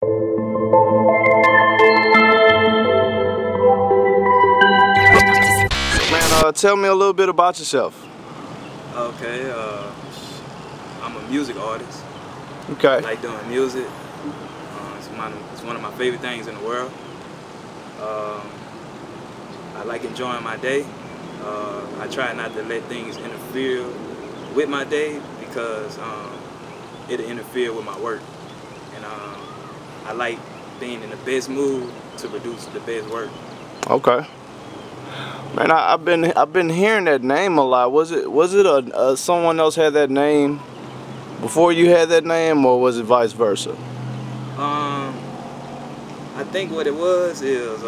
Man, tell me a little bit about yourself. Okay, I'm a music artist. Okay. I like doing music. It's one of my favorite things in the world. I like enjoying my day. I try not to let things interfere with my day because it'll interfere with my work. And I like being in the best mood to produce the best work. Okay. Man, I've been hearing that name a lot. Was it someone else had that name before you had that name, or was it vice versa? I think what it was is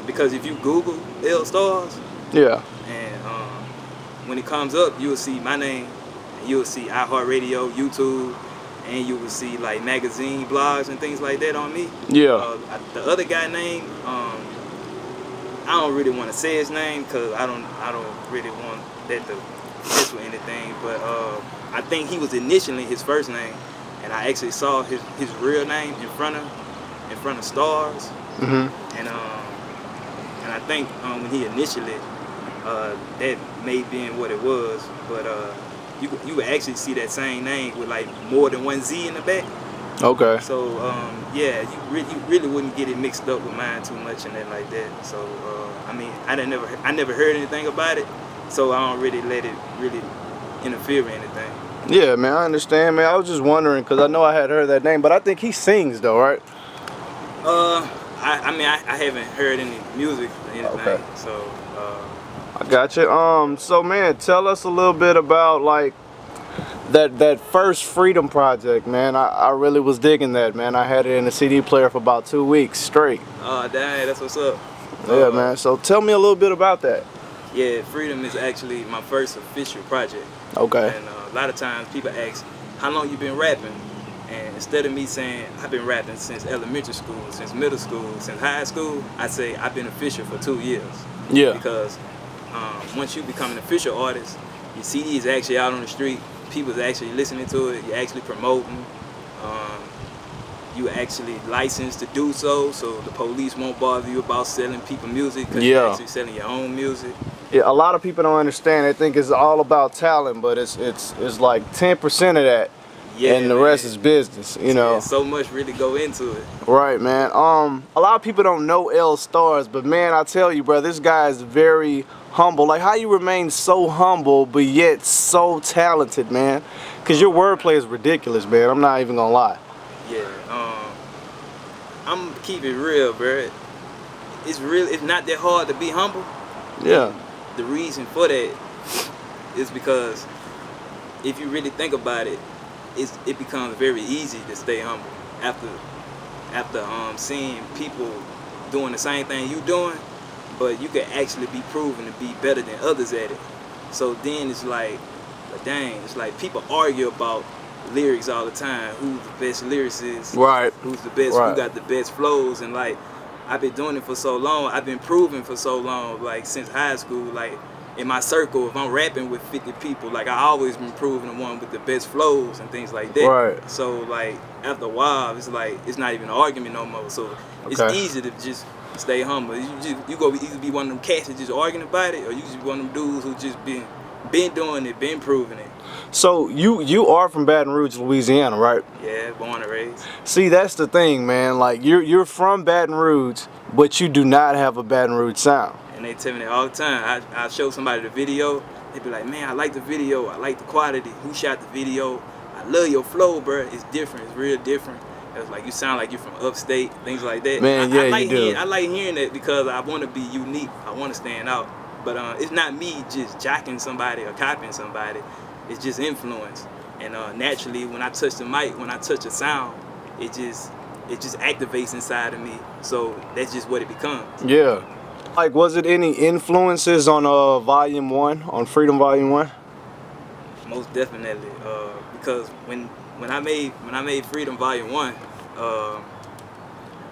because if you Google Starz, yeah, and when it comes up, you will see my name, and you will see iHeartRadio, YouTube, and you will see like magazine blogs and things like that on me. Yeah. The other guy name, I don't really want to say his name because I don't really want that to mess with anything. But I think he was initially his first name, and I actually saw his real name in front of Starz. Mm-hmm. And I think when he initially that may have been what it was, but you would actually see that same name with like more than one Z in the back. Okay. So yeah, you really wouldn't get it mixed up with mine too much and that like that. So I mean, I never heard anything about it, so I don't really let it really interfere with anything. Yeah, man, I understand, man. I was just wondering because I know I had heard that name, but I think he sings though, right? I mean, I haven't heard any music or anything, okay. So I got you. So man, tell us a little bit about like that first Freedom project, man. I really was digging that, man. I had it in a CD player for about 2 weeks straight. Oh, dang, that's what's up. Yeah, man. So tell me a little bit about that. Yeah, Freedom is actually my first official project. Okay. And a lot of times people ask, how long you been rapping? And instead of me saying, I've been rapping since elementary school, since middle school, since high school, I say I've been official for 2 years. Yeah. Because once you become an official artist, your CD is actually out on the street. People's actually listening to it. You're actually promoting. You actually licensed to do so the police won't bother you about selling people music because you're actually selling your own music. Yeah, a lot of people don't understand. They think it's all about talent, but it's like 10% of that, yeah, and the rest is business. You know. Yeah, so much really go into it. Right, man. A lot of people don't know Starz, but man, I tell you, bro, this guy is very humble. Like, how you remain so humble but yet so talented, man? Cause your wordplay is ridiculous, man. I'm not even gonna lie. Yeah, I'm keeping it real, bro. It's not that hard to be humble. Yeah. And the reason for that is because if you really think about it, it becomes very easy to stay humble after seeing people doing the same thing you doing, but you can actually be proven to be better than others at it. So then it's like, dang, it's like people argue about lyrics all the time. Who's the best lyricist? Right. Who's the best? Right. Who got the best flows? And like, I've been doing it for so long. I've been proving for so long. Like since high school, like in my circle, if I'm rapping with 50 people, like I always been proving the one with the best flows and things like that. Right. So like after a while, it's like it's not even an argument no more. So it's easy to just stay humble. You go either be one of them cats that just arguing about it, or you just be one of them dudes who just been doing it, been proving it. So you are from Baton Rouge, Louisiana, right? Yeah, born and raised. See, that's the thing, man. Like you're from Baton Rouge, but you do not have a Baton Rouge sound. And they tell me that all the time. I show somebody the video, they be like, man, I like the video, I like the quality. Who shot the video? I love your flow, bro. It's different, it's real different. It's like you sound like you're from upstate, things like that. Man, I like you do. I like hearing that because I want to be unique. I want to stand out. But it's not me just jacking somebody or copying somebody. It's just influence. And naturally, when I touch the mic, when I touch a sound, it just activates inside of me. So that's just what it becomes. Yeah. Like, was it any influences on Volume 1, on Freedom Volume 1? Most definitely. Because when I made Freedom Volume 1, I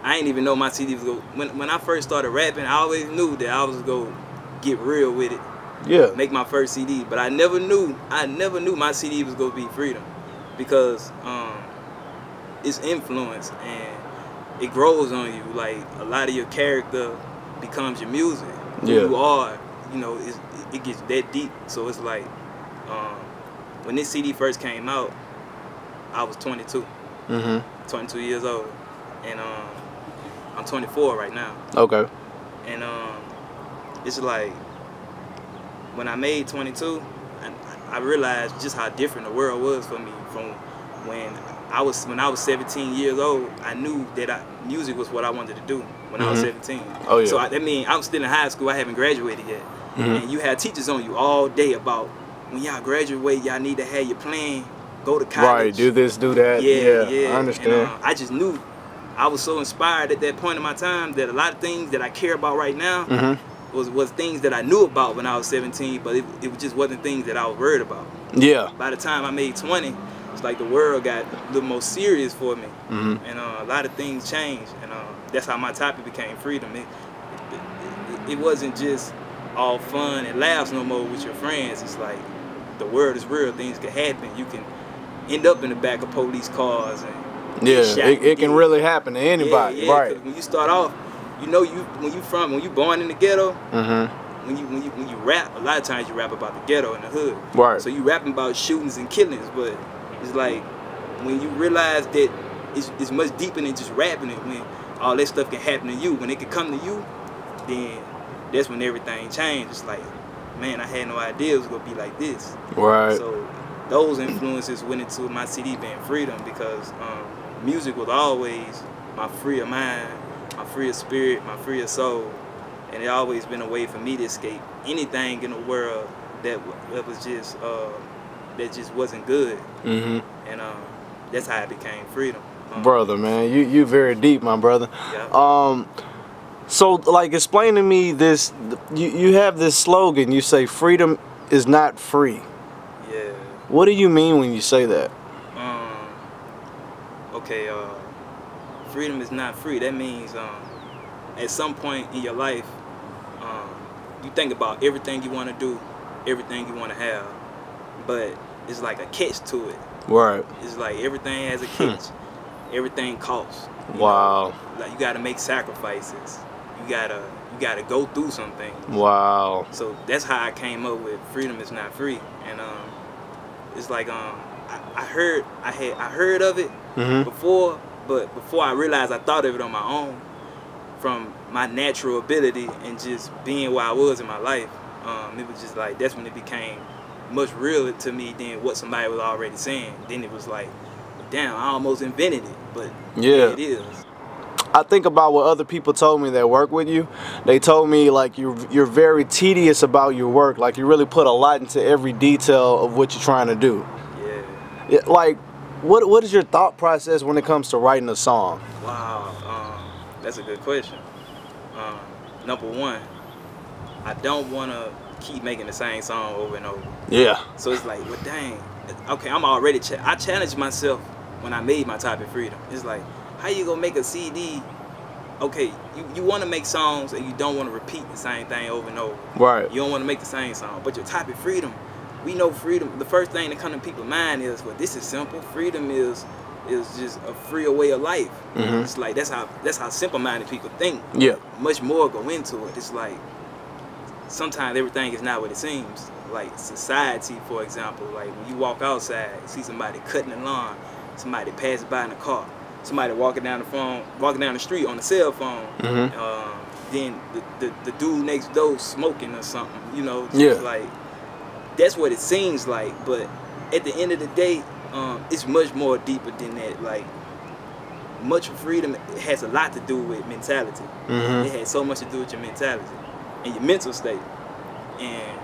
didn't even know my CD was go. When I first started rapping, I always knew that I was gonna get real with it. Yeah. Make my first CD, but I never knew my CD was gonna be Freedom, because it's influence and it grows on you. Like a lot of your character becomes your music. Who you are, you know, it gets that deep. So it's like when this CD first came out, I was 22, 22 years old, and I'm 24 right now. Okay. And it's like when I made 22, I realized just how different the world was for me from when I was 17 years old. I knew that music was what I wanted to do when I was 17. Oh yeah. So that means I'm still in high school. I haven't graduated yet. And you had teachers on you all day about when y'all graduate, y'all need to have your plan, go to college. Right, do this, do that. Yeah, I understand. And, I just knew I was so inspired at that point in my time that a lot of things that I care about right now was things that I knew about when I was 17, but it just wasn't things that I was worried about. Yeah. By the time I made 20, it's like the world got a little more serious for me, and a lot of things changed, and that's how my topic became freedom. It wasn't just all fun and laughs no more with your friends. It's like the world is real. Things can happen. You can end up in the back of police cars and it can really happen to anybody. Right. When you start off, you know, when you born in the ghetto, when you rap, a lot of times you rap about the ghetto and the hood. Right. So you rapping about shootings and killings, but it's like when you realize that it's much deeper than just rapping it. When all that stuff can happen to you, when it can come to you, then that's when everything changed. It's like, man, I had no idea it was gonna be like this. Right. So those influences went into my CD being Freedom, because music was always my freer mind, my freer spirit, my freer soul, and it always been a way for me to escape anything in the world that was just that just wasn't good. And that's how it became Freedom. Brother, man, you very deep, my brother. Yeah. So, like, explain to me this. You have this slogan. You say freedom is not free. Yeah. What do you mean when you say that? Okay. Freedom is not free. That means at some point in your life, you think about everything you want to do, everything you want to have, but it's like a catch to it. Right. It's like everything has a catch. Everything costs. Wow. Like you got to make sacrifices. You gotta go through something. Wow. So that's how I came up with freedom is not free, and it's like I heard of it before, but before I realized I thought of it on my own from my natural ability and just being where I was in my life. It was just like that's when it became much realer to me than what somebody was already saying. Then it was like, damn, I almost invented it, but yeah, it is. I think about what other people told me that work with you. They told me like you're very tedious about your work. Like you really put a lot into every detail of what you're trying to do. Yeah. Like, what is your thought process when it comes to writing a song? Wow, that's a good question. Number one, I don't want to keep making the same song over and over. Yeah. So it's like, well, dang. Okay, I'm already. I challenged myself when I made my topic Freedom. It's like, how you gonna make a CD? Okay, you want to make songs and you don't want to repeat the same thing over and over. Right. You don't want to make the same song, but your topic Freedom. We know freedom. The first thing that comes to people's mind is, well, this is simple. Freedom is just a freer way of life. It's like that's how simple-minded people think. Yeah. Much more go into it. It's like sometimes everything is not what it seems. Like society, for example, like when you walk outside, see somebody cutting the lawn, somebody passing by in a car, somebody walking down the street on a cell phone. Then the dude next door smoking or something, you know. Just like that's what it seems like, but at the end of the day, it's much more deeper than that. Like much of freedom has a lot to do with mentality. It has so much to do with your mentality and your mental state. And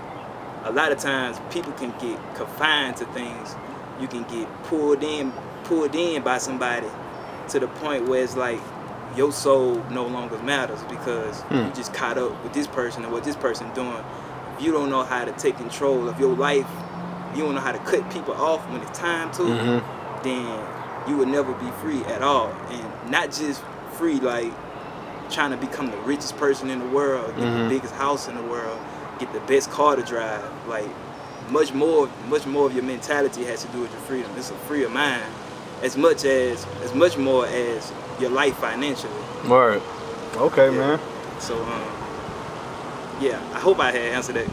a lot of times people can get confined to things. You can get pulled in by somebody to the point where it's like your soul no longer matters because you just caught up with this person and what this person doing. If you don't know how to take control of your life, you don't know how to cut people off when it's time to, then you will never be free at all. And not just free like trying to become the richest person in the world, get the biggest house in the world, get the best car to drive. Like much more of your mentality has to do with your freedom. It's a freer mind. as much more as your life financially. Word. Okay, man. So yeah, I hope I had answered that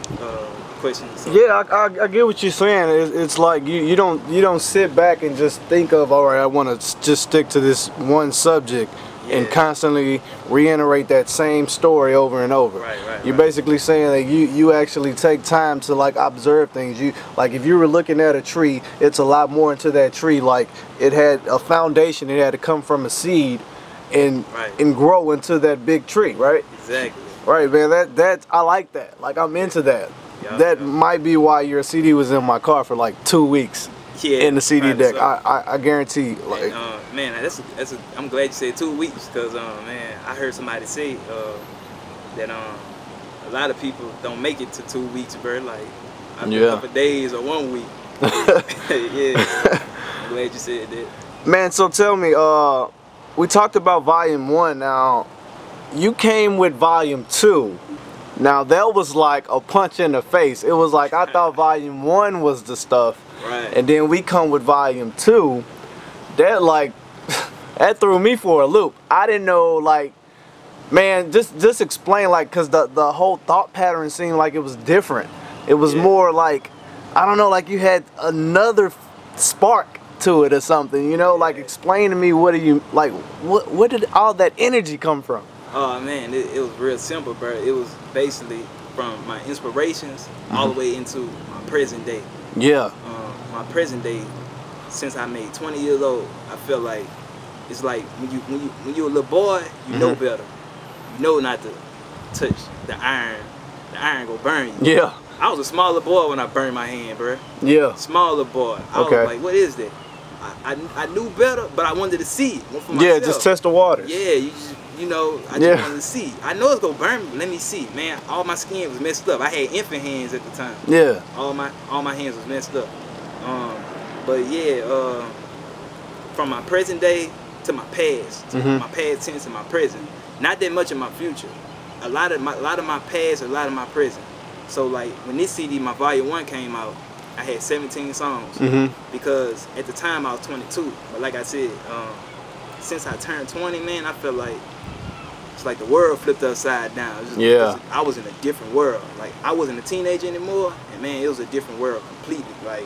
question. So. Yeah, I get what you're saying. It's like you don't sit back and just think of, all right, I want to just stick to this one subject and constantly reiterate that same story over and over. You're basically saying that you actually take time to like observe things. You like if you were looking at a tree, it's a lot more into that tree. Like it had a foundation. It had to come from a seed and grow into that big tree, right? Exactly. Right, man. That I like that. Like I'm into that. That might be why your CD was in my car for like 2 weeks. In the CD deck, so. I guarantee. Like, man, I'm glad you said 2 weeks, because man, I heard somebody say that a lot of people don't make it to 2 weeks, bro. Like a couple days or 1 week. Yeah, I'm glad you said that. Man, so tell me, we talked about Volume 1. Now, you came with Volume 2. Now that was like a punch in the face. It was like I thought Volume 1 was the stuff. And then we come with Volume 2. That like that threw me for a loop. I didn't know, like, man, just explain, like, cause the whole thought pattern seemed like it was different. It was more like, I don't know, like you had another spark to it or something, you know? Like explain to me, what do you like, what did all that energy come from? Oh man, it was real simple, bro. It was basically from my inspirations all the way into my present day. My present day, since I made 20 years old, I feel like it's like when you're a little boy, you know better. You know not to touch the iron. The iron go burn you. I was a smaller boy when I burned my hand, bro. Smaller boy. I was like, what is that? I knew better, but I wanted to see it for myself. Just test the waters. You know, I just wanted to see. I know it's gonna burn me, but let me see. Man, all my skin was messed up. I had infant hands at the time. All my hands was messed up. But yeah, from my present day to my past, my past tense and my present. Not that much of my future. A lot of my past, a lot of my present. So like when this CD, my Volume 1 came out, I had 17 songs because at the time I was 22. But like I said, since I turned 20, man, I feel like it's like the world flipped upside down. I was in a different world. Like I wasn't a teenager anymore, and man, it was a different world completely. Like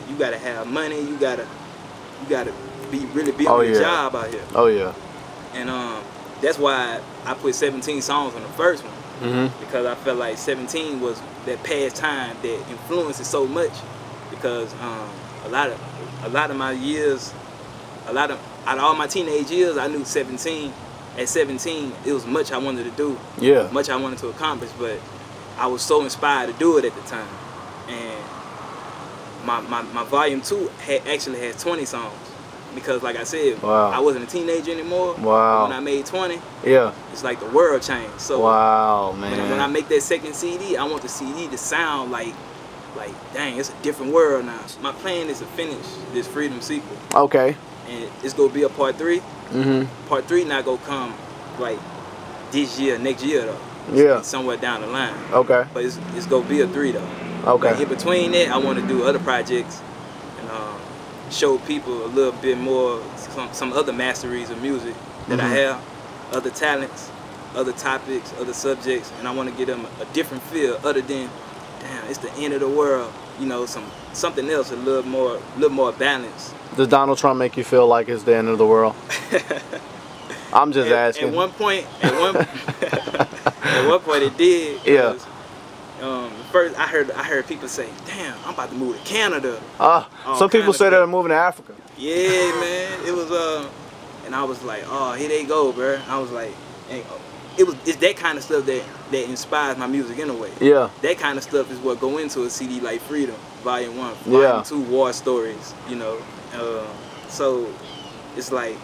you gotta have money, you gotta really be on your job out here. And that's why I put 17 songs on the first one, because I felt like 17 was that past time that influenced it so much. Because a lot of my years, out of all my teenage years, I knew 17. At 17, it was much I wanted to do, much I wanted to accomplish, but I was so inspired to do it at the time. And my Volume 2 actually has 20 songs, because like I said, I wasn't a teenager anymore. When I made 20, it's like the world changed. So man. When I make that second CD, I want the CD to sound like dang, it's a different world now. My plan is to finish this Freedom sequel. And it's gonna be a part 3. Part 3 not gonna come like this year, next year though. Somewhere down the line. But it's gonna be a 3 though. But in between that, I want to do other projects and show people a little bit more, some other masteries of music that I have, other talents, other topics, other subjects, and I want to give them a different feel other than, damn, it's the end of the world. You know, something else, a little more balanced. Does Donald Trump make you feel like it's the end of the world? I'm just asking. At one point, it did. First, I heard people say, "Damn, I'm about to move to Canada." Some people say they're moving to Africa. Yeah, man. It was and I was like, "Oh, here they go, bro." I was like, it's that kind of stuff that inspires my music in a way. That kind of stuff is what go into a CD like Freedom, Volume 1, Volume 2, War Stories. You know, so it's like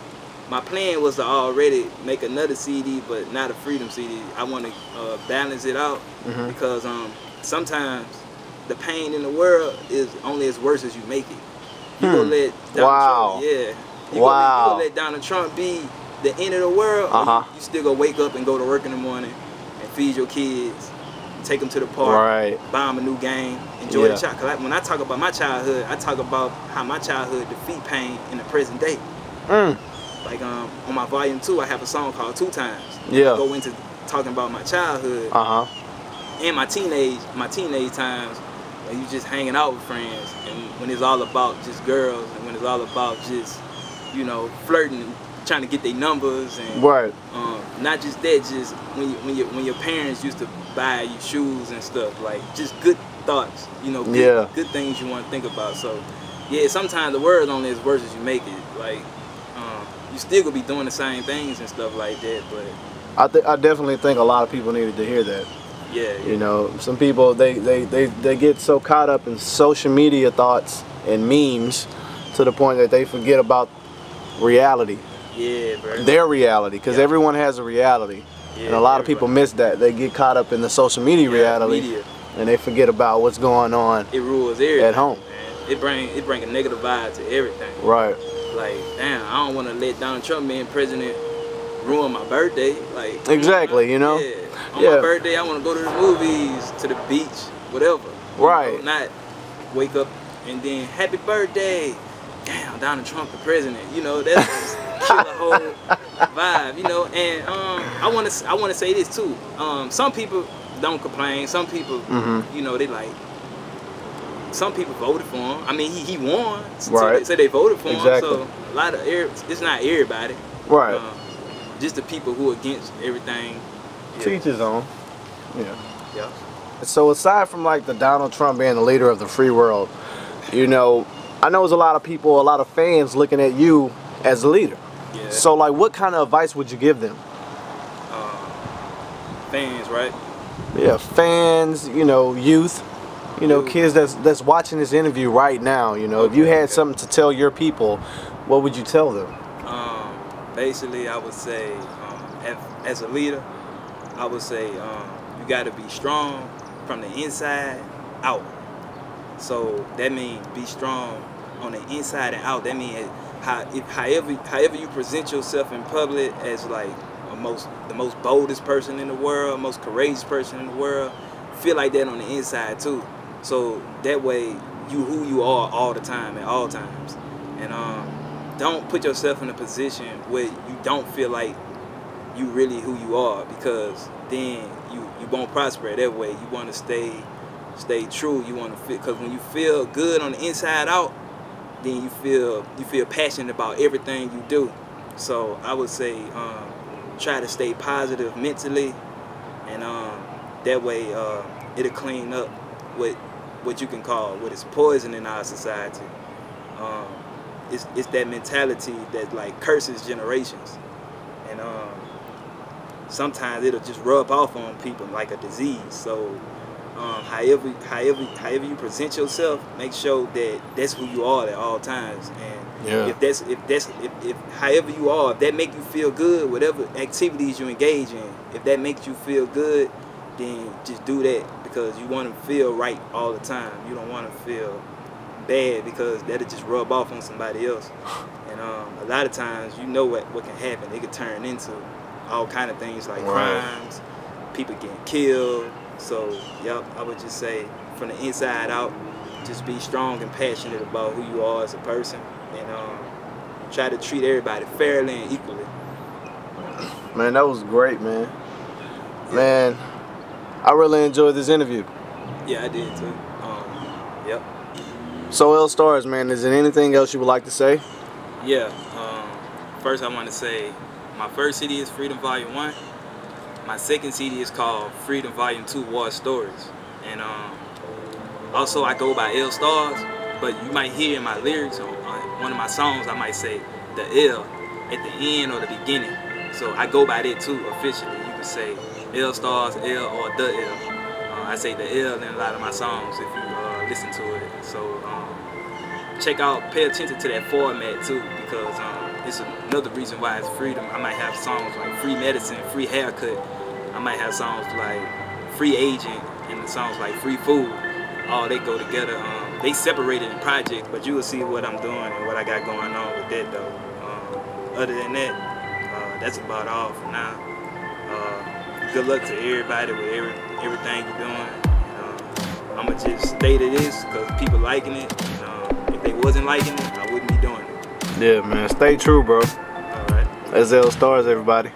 my plan was to already make another CD, but not a Freedom CD. I want to balance it out because sometimes the pain in the world is only as worse as you make it. You gonna let Donald Trump, you gonna let Donald Trump be the end of the world, or you still gonna wake up and go to work in the morning and feed your kids take them to the park, Right. buy them a new game, enjoy Yeah. the child. Cause when I talk about my childhood, I talk about how my childhood defeat pain in the present day. Like on my volume 2, I have a song called 2 Times. Yeah. I go into talking about my childhood and my teenage times, where you just hanging out with friends, and when it's all about just girls, and when it's all about just, you know, flirting, trying to get their numbers, and Right. not just that, just when your parents used to buy you shoes and stuff, like just good thoughts, you know, good things you want to think about. So yeah, sometimes the word only as worse as you make it. Like you still gonna be doing the same things and stuff like that, but I definitely think a lot of people needed to hear that. yeah. You know, some people they get so caught up in social media thoughts and memes to the point that they forget about reality. Yeah, bro. Their reality, because everyone has a reality, and a lot of people miss that. They get caught up in the social media reality, and they forget about what's going on. It rules everything at home. Man. It bring a negative vibe to everything. Right. Like, damn, I don't want to let Donald Trump being president ruin my birthday. Like, exactly, you know. Yeah. On my birthday, I want to go to the movies, to the beach, whatever. Right. You know, not wake up and then happy birthday. Damn, Donald Trump the president. You know, that's just kill the whole vibe. You know, and I want to say this too. Some people don't complain. Some people, you know, they like. Some people voted for him. I mean, he won, so they voted for him. So a lot of it's not everybody. Right. Just the people who are against everything. Teach his own. Yeah. Yeah. So aside from like the Donald Trump being the leader of the free world, you know, I know there's a lot of people, a lot of fans looking at you as a leader. Yeah. So like, what kind of advice would you give them? Fans, right? Yeah, fans. You know, youth. You know, kids that's watching this interview right now. You know, if you had something to tell your people, what would you tell them? Basically, I would say, as a leader, I would say you got to be strong from the inside out. So that means be strong on the inside and out. That means however you present yourself in public as like the most boldest person in the world, most courageous person in the world, feel like that on the inside too. So that way you who you are all the time at all times. And don't put yourself in a position where you don't feel like you really who you are, because then you won't prosper that way. You want to stay true. You want to feel, because when you feel good on the inside out, then you feel passionate about everything you do. So I would say try to stay positive mentally, and that way it'll clean up what you can call what is poison in our society. It's that mentality that like curses generations, and sometimes it'll just rub off on people like a disease. So however you present yourself, make sure that that's who you are at all times. And if however you are, if that make you feel good, whatever activities you engage in, if that makes you feel good, then just do that, because you want to feel right all the time. You don't want to feel bad, because that'll just rub off on somebody else. And a lot of times, you know what can happen. It could turn into all kind of things like crimes, people getting killed. So, yep, I would just say from the inside out, just be strong and passionate about who you are as a person, and try to treat everybody fairly and equally. Man, that was great, man. Yeah. Man, I really enjoyed this interview. Yeah, I did too. Yep. So, Starz, man, is there anything else you would like to say? Yeah. First, I want to say my first CD is Freedom Volume 1. My second CD is called Freedom Volume 2 War Stories. And also, I go by Starz, but you might hear in my lyrics on one of my songs, I might say the L at the end or the beginning. So I go by that too officially. You can say Starz, L, or the L. I say the L in a lot of my songs if you listen to it. So pay attention to that format too, because it's another reason why it's freedom. I might have songs like Free Medicine, Free Haircut. I might have songs like Free Agent, and songs like Free Food. All they go together. They separated in projects, but you will see what I'm doing and what I got going on with that though. Other than that, that's about all for now. good luck to everybody with everything you're doing. I'ma just stay to this because people liking it. If they wasn't liking it, I wouldn't be doing it. Yeah, man. Stay true, bro. All right. That's Starz, everybody.